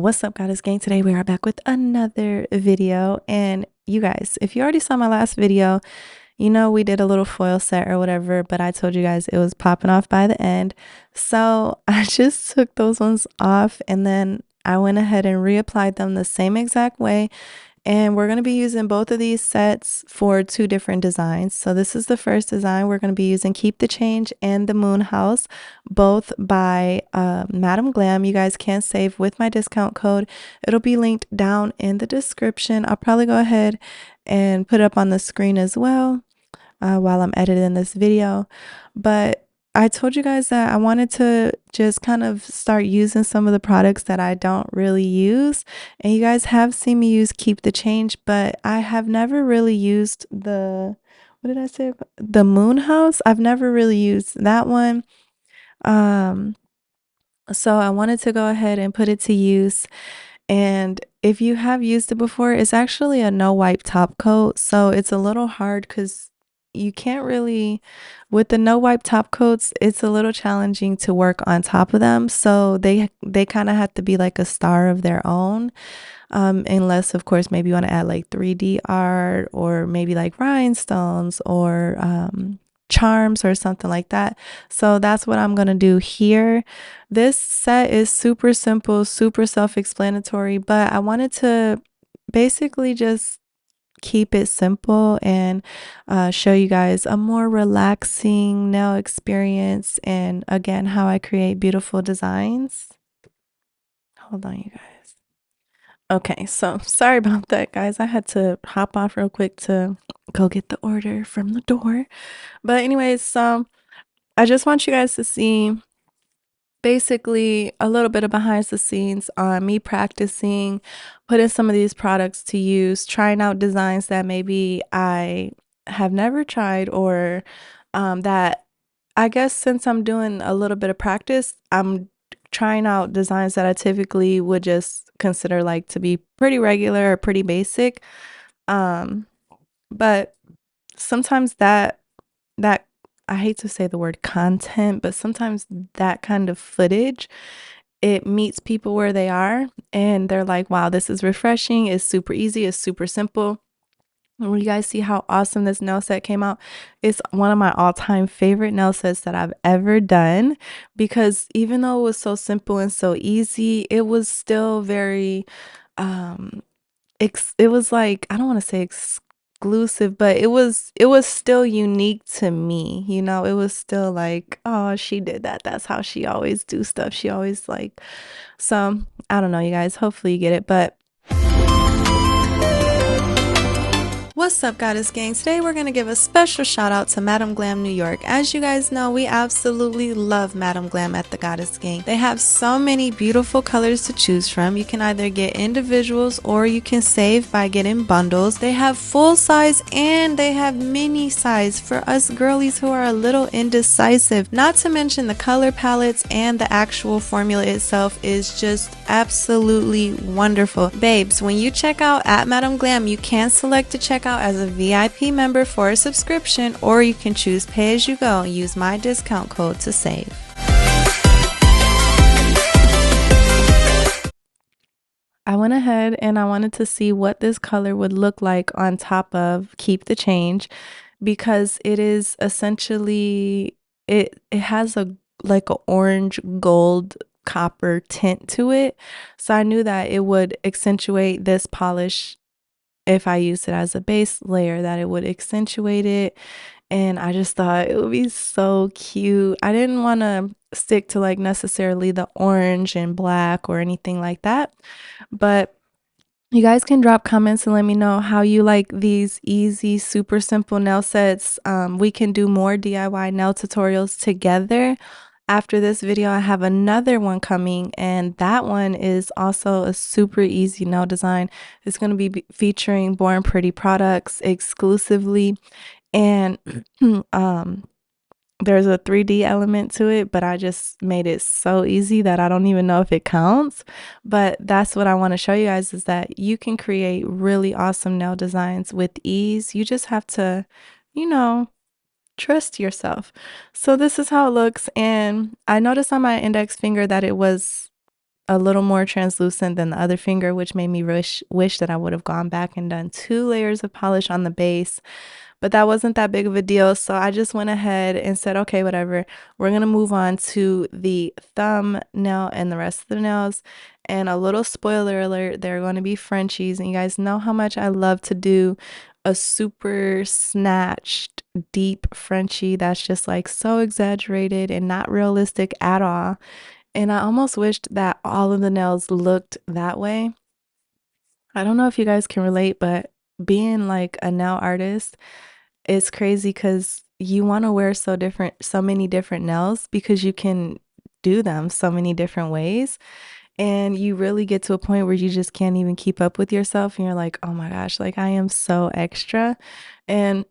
What's up, Goddess Gang? Today we are back with another video. And you guys, if you already saw my last video, you know we did a little foil set or whatever, but I told you guys it was popping off by the end. So I just took those ones off and then I went ahead and reapplied them the same exact way. And we're going to be using both of these sets for two different designs. So this is the first design. We're going to be using Keep the Change and the Moon House, both by Madam Glam. You guys can save with my discount code. It'll be linked down in the description. I'll probably go ahead and put it up on the screen as well while I'm editing this video. But I told you guys that I wanted to just kind of start using some of the products that I don't really use. And you guys have seen me use Keep the Change, but I have never really used the, what did I say? The Moon House. I've never really used that one. So I wanted to go ahead and put it to use. And if you have used it before, it's actually a no wipe top coat. So it's a little hard because you can't really, with the no wipe top coats, it's a little challenging to work on top of them. So they kind of have to be like a star of their own. Unless of course maybe you want to add like 3D art or maybe like rhinestones or charms or something like that. So that's what I'm gonna do here. This set is super simple, super self-explanatory, but I wanted to basically just keep it simple and show you guys a more relaxing nail experience, and again how I create beautiful designs. Hold on, you guys. Okay, so sorry about that, guys. I had to hop off real quick to go get the order from the door. But anyways, so I just want you guys to see basically a little bit of behind the scenes on me practicing, putting some of these products to use, trying out designs that maybe I have never tried, or that I guess since I'm doing a little bit of practice, I'm trying out designs that I typically would just consider like to be pretty regular or pretty basic. But sometimes that I hate to say the word content, but sometimes that kind of footage, it meets people where they are and they're like, wow, this is refreshing. It's super easy. It's super simple. When you guys see how awesome this nail set came out, it's one of my all-time favorite nail sets that I've ever done, because even though it was so simple and so easy, it was still very, it was like, I don't want to say exclusive, but it was still unique to me. You know, it was still like, oh, she did that. That's how she always do stuff. She always like, so I don't know, you guys, hopefully you get it. But what's up, Goddess Gang? Today we're going to give a special shout out to Madam Glam New York. As you guys know, we absolutely love Madam Glam at the Goddess Gang. They have so many beautiful colors to choose from. You can either get individuals or you can save by getting bundles. They have full size and they have mini size for us girlies who are a little indecisive. Not to mention the color palettes and the actual formula itself is just absolutely wonderful. Babes, when you check out at Madam Glam, you can select to check out as a VIP member for a subscription, or you can choose pay as you go and use my discount code to save. I went ahead and I wanted to see what this color would look like on top of Keep the Change, because it is essentially, it has a like a orange gold copper tint to it. So I knew that it would accentuate this polish if I used it as a base layer, that it would accentuate it. And I just thought it would be so cute. I didn't want to stick to like necessarily the orange and black or anything like that. But you guys can drop comments and let me know how you like these easy, super simple nail sets. We can do more DIY nail tutorials together. After this video, I have another one coming, and that one is also a super easy nail design. It's going to be featuring Born Pretty products exclusively, and there's a 3D element to it, but I just made it so easy that I don't even know if it counts. But that's what I want to show you guys, is that you can create really awesome nail designs with ease. You just have to, you know, trust yourself. So this is how it looks, and I noticed on my index finger that it was a little more translucent than the other finger, which made me wish that I would have gone back and done 2 layers of polish on the base. But that wasn't that big of a deal, so I just went ahead and said, okay, whatever. We're gonna move on to the thumbnail and the rest of the nails. And a little spoiler alert, they're gonna be Frenchies. And you guys know how much I love to do a super snatched, deep Frenchie that's just like so exaggerated and not realistic at all. And I almost wished that all of the nails looked that way. I don't know if you guys can relate, but being like a nail artist, it's crazy because you want to wear so many different nails because you can do them so many different ways. And you really get to a point where you just can't even keep up with yourself. And you're like, oh my gosh, like I am so extra. And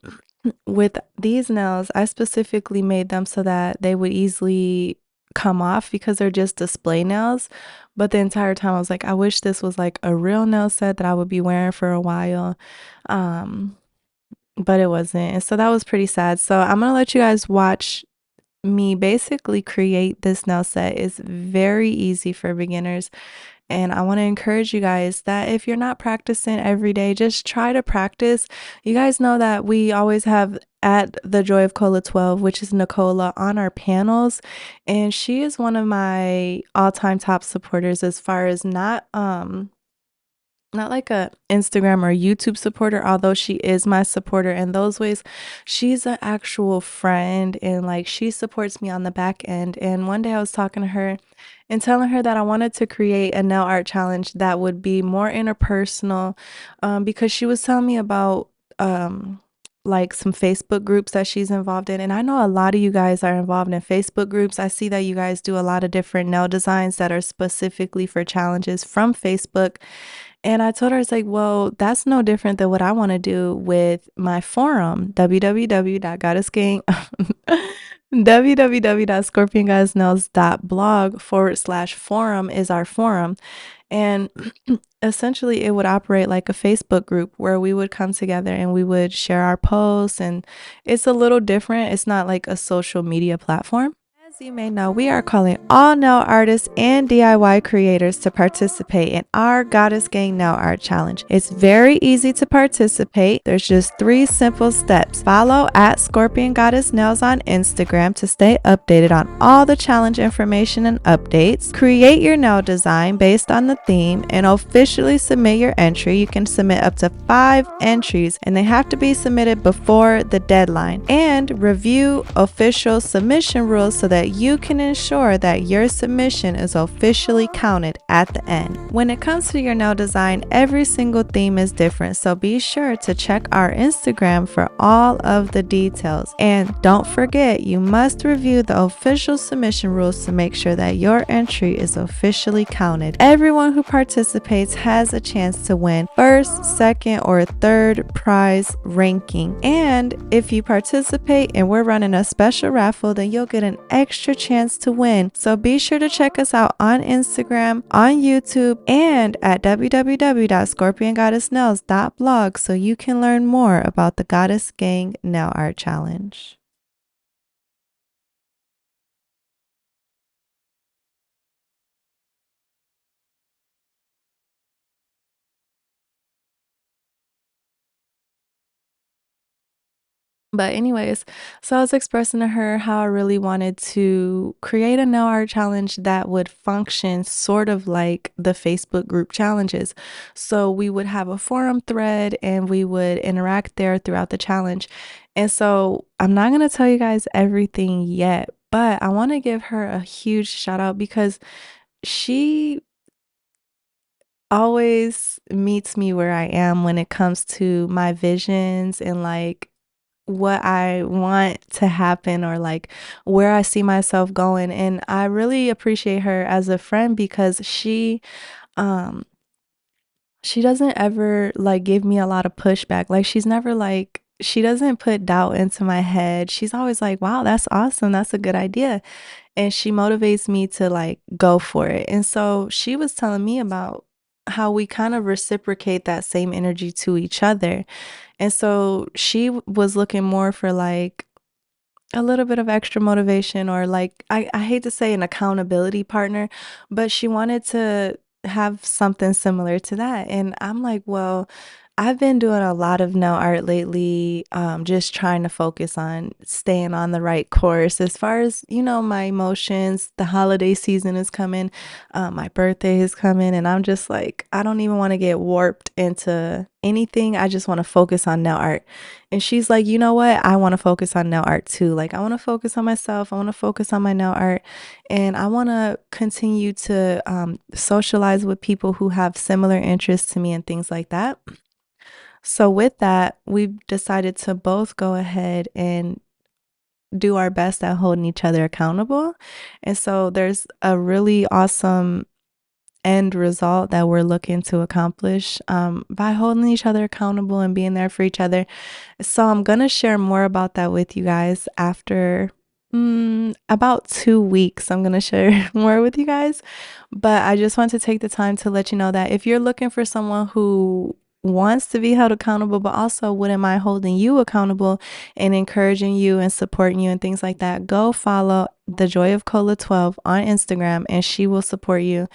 with these nails, I specifically made them so that they would easily come off because they're just display nails. But the entire time I was like, I wish this was like a real nail set that I would be wearing for a while. Um, but it wasn't. And so that was pretty sad. So I'm gonna let you guys watch me basically create this nail set. It's very easy for beginners. And I want to encourage you guys that if you're not practicing every day, just try to practice. You guys know that we always have at the Joy of Cola 12, which is Nicola, on our panels. And she is one of my all-time top supporters as far as not like a Instagram or YouTube supporter, although she is my supporter in those ways. She's an actual friend and like she supports me on the back end. And one day I was talking to her and telling her that I wanted to create a nail art challenge that would be more interpersonal, because she was telling me about like some Facebook groups that she's involved in. And I know a lot of you guys are involved in Facebook groups. I see that you guys do a lot of different nail designs that are specifically for challenges from Facebook. And I told her, it's like, well, that's no different than what I want to do with my forum, www.goddessgang, www.scorpiongoddessnails.blog/forum is our forum. And essentially, it would operate like a Facebook group where we would come together and we would share our posts. And it's a little different. It's not like a social media platform. As you may know, we are calling all nail artists and DIY creators to participate in our Goddess Gang Nail Art Challenge. It's very easy to participate. There's just 3 simple steps. Follow at ScorpionGoddessNails on Instagram to stay updated on all the challenge information and updates. Create your nail design based on the theme and officially submit your entry. You can submit up to 5 entries and they have to be submitted before the deadline. And review official submission rules so that you can ensure that your submission is officially counted at the end. When it comes to your nail design, every single theme is different, so be sure to check our Instagram for all of the details. And don't forget, you must review the official submission rules to make sure that your entry is officially counted. Everyone who participates has a chance to win first, second, or third prize ranking. And if you participate and we're running a special raffle, then you'll get an extra chance to win. So be sure to check us out on Instagram, on YouTube, and at www.scorpiongoddessnails.blog so you can learn more about the Goddess Gang Nail Art Challenge. But anyways, so I was expressing to her how I really wanted to create a nail art challenge that would function sort of like the Facebook group challenges. So we would have a forum thread and we would interact there throughout the challenge. And so I'm not going to tell you guys everything yet, but I want to give her a huge shout out because she always meets me where I am when it comes to my visions and like what I want to happen or like where I see myself going. And I really appreciate her as a friend because um she doesn't ever like give me a lot of pushback. Like she's never like she doesn't put doubt into my head. She's always like, "Wow, that's awesome. That's a good idea." And she motivates me to like go for it. And so she was telling me about how we kind of reciprocate that same energy to each other. And so she was looking more for like a little bit of extra motivation, or like I hate to say an accountability partner, but she wanted to have something similar to that. And I'm like, well, I've been doing a lot of nail art lately, just trying to focus on staying on the right course as far as, my emotions. The holiday season is coming, my birthday is coming, and I'm just like, I don't even want to get warped into anything. I just want to focus on nail art. And she's like, you know what? I want to focus on nail art too. Like, I want to focus on myself. I want to focus on my nail art. And I want to continue to socialize with people who have similar interests to me and things like that. So, with that, we've decided to both go ahead and do our best at holding each other accountable. And so, there's a really awesome end result that we're looking to accomplish by holding each other accountable and being there for each other. So I'm gonna share more about that with you guys after about 2 weeks. I'm gonna share more with you guys, but I just want to take the time to let you know that if you're looking for someone who wants to be held accountable, but also wouldn't mind holding you accountable and encouraging you and supporting you and things like that, go follow the Joy of Cola 12 on Instagram, and she will support you.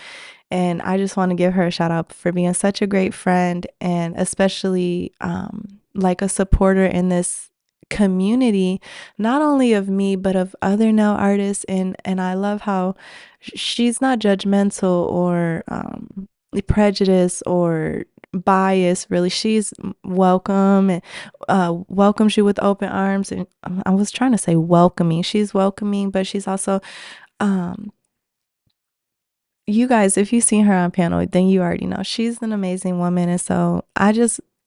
And I just want to give her a shout out for being such a great friend, and especially like a supporter in this community, not only of me but of other nail artists. And I love how she's not judgmental or prejudiced or biased. Really, she's welcome and welcomes you with open arms. And I was trying to say welcoming. She's welcoming, but she's also um you guys, if you've seen her on panel, then you already know she's an amazing woman. And so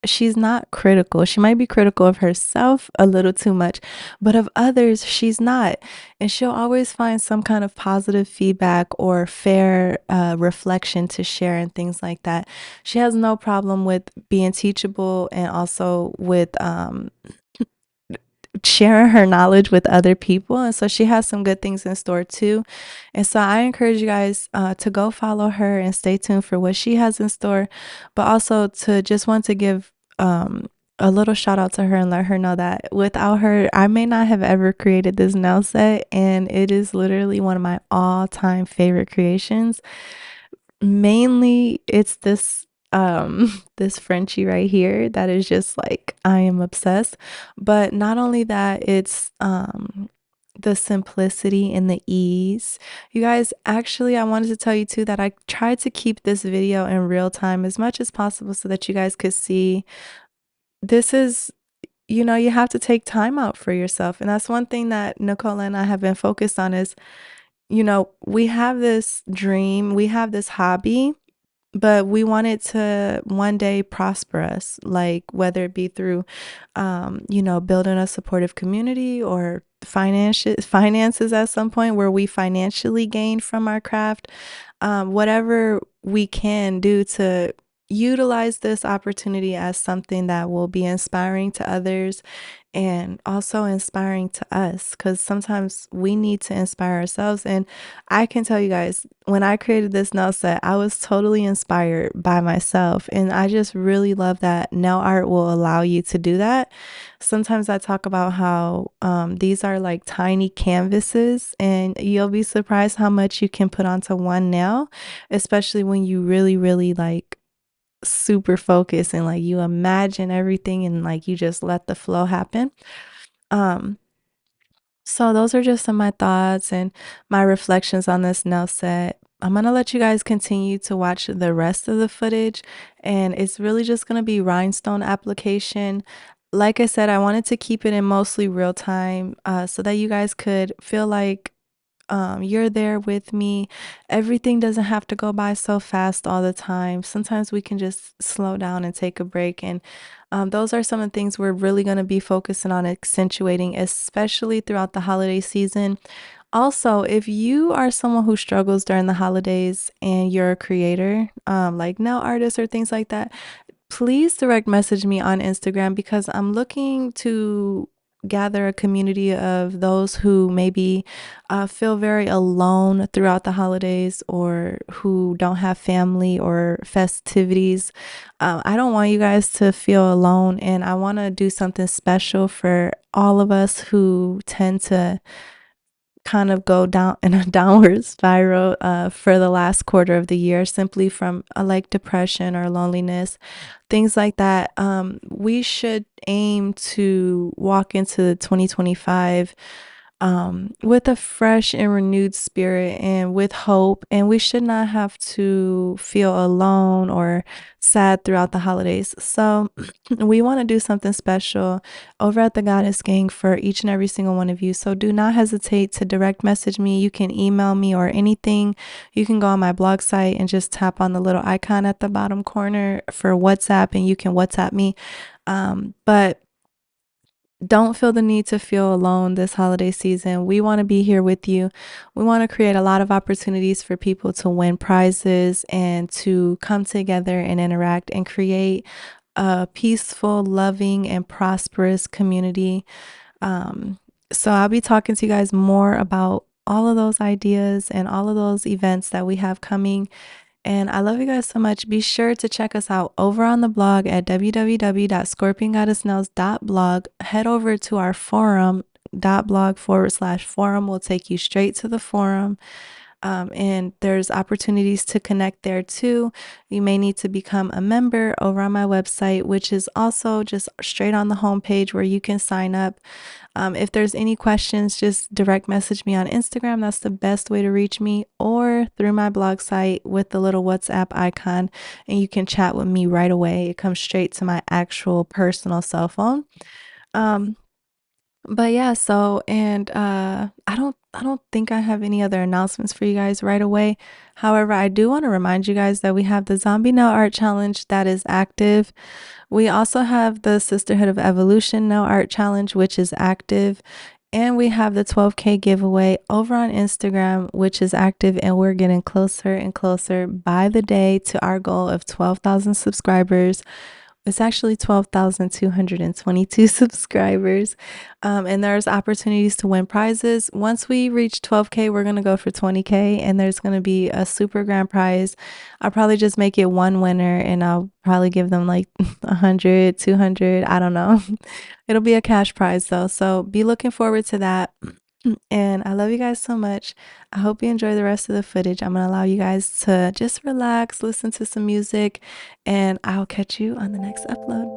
she's not critical. She might be critical of herself a little too much, but of others, she's not. And she'll always find some kind of positive feedback or fair reflection to share and things like that. She has no problem with being teachable, and also with sharing her knowledge with other people. And so she has some good things in store too. And so I encourage you guys to go follow her and stay tuned for what she has in store, but also to just want to give a little shout out to her and let her know that without her, I may not have ever created this nail set. And it is literally one of my all-time favorite creations. Mainly it's this this Frenchie right here that is just like, I am obsessed. But not only that, it's the simplicity and the ease. You guys, actually, I wanted to tell you too that I tried to keep this video in real time as much as possible so that you guys could see this is, you have to take time out for yourself. And that's one thing that Nicole and I have been focused on is, we have this dream, we have this hobby, but we want it to one day prosper us, like whether it be through building a supportive community, or finances at some point where we financially gain from our craft. Whatever we can do to utilize this opportunity as something that will be inspiring to others and also inspiring to us, because sometimes we need to inspire ourselves. And I can tell you guys, when I created this nail set, I was totally inspired by myself, and I just really love that nail art will allow you to do that. Sometimes I talk about how these are like tiny canvases, and you'll be surprised how much you can put onto one nail, especially when you really, really like super focus and like you imagine everything and like you just let the flow happen. Um, so those are just some of my thoughts and my reflections on this nail set. I'm gonna let you guys continue to watch the rest of the footage, and it's really just gonna be rhinestone application. Like I said, I wanted to keep it in mostly real time so that you guys could feel like you're there with me. Everything doesn't have to go by so fast all the time. Sometimes we can just slow down and take a break. And those are some of the things we're really going to be focusing on accentuating, especially throughout the holiday season. Also, if you are someone who struggles during the holidays and you're a creator, like nail artist or things like that, please direct message me on Instagram, because I'm looking to gather a community of those who maybe feel very alone throughout the holidays or who don't have family or festivities. I don't want you guys to feel alone, and I want to do something special for all of us who tend to kind of go down in a downward spiral for the last quarter of the year, simply from like depression or loneliness, things like that. We should aim to walk into 2025 with a fresh and renewed spirit and with hope. And we should not have to feel alone or sad throughout the holidays. So we want to do something special over at the Goddess Gang for each and every single one of you. So do not hesitate to direct message me. You can email me or anything. You can go on my blog site and just tap on the little icon at the bottom corner for WhatsApp, and you can WhatsApp me. But don't feel the need to feel alone this holiday season. We want to be here with you. We want to create a lot of opportunities for people to win prizes and to come together and interact and create a peaceful, loving, and prosperous community. So I'll be talking to you guys more about all of those ideas and all of those events that we have coming. And I love you guys so much. Be sure to check us out over on the blog at www.ScorpionGoddessNails.blog. Head over to our forum.blog/forum. Will take you straight to the forum. And there's opportunities to connect there too. You may need to become a member over on my website, which is also just straight on the homepage where you can sign up. If there's any questions, just direct message me on Instagram. That's the best way to reach me, or through my blog site with the little WhatsApp icon, and you can chat with me right away. It comes straight to my actual personal cell phone. But yeah, so and I don't think I have any other announcements for you guys right away. However, I do want to remind you guys that we have the Zombie Nail Art Challenge that is active. We also have the Sisterhood of Evolution Nail Art Challenge, which is active. And we have the 12K giveaway over on Instagram, which is active, and we're getting closer and closer by the day to our goal of 12,000 subscribers. It's actually 12,222 subscribers. And there's opportunities to win prizes. Once we reach 12K, we're going to go for 20K, and there's going to be a super grand prize. I'll probably just make it one winner, and I'll probably give them like 100, 200. I don't know. It'll be a cash prize though. So be looking forward to that. And I love you guys so much. I hope you enjoy the rest of the footage. I'm going to allow you guys to just relax, listen to some music, and I'll catch you on the next upload.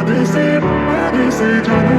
Odyssey, Odyssey,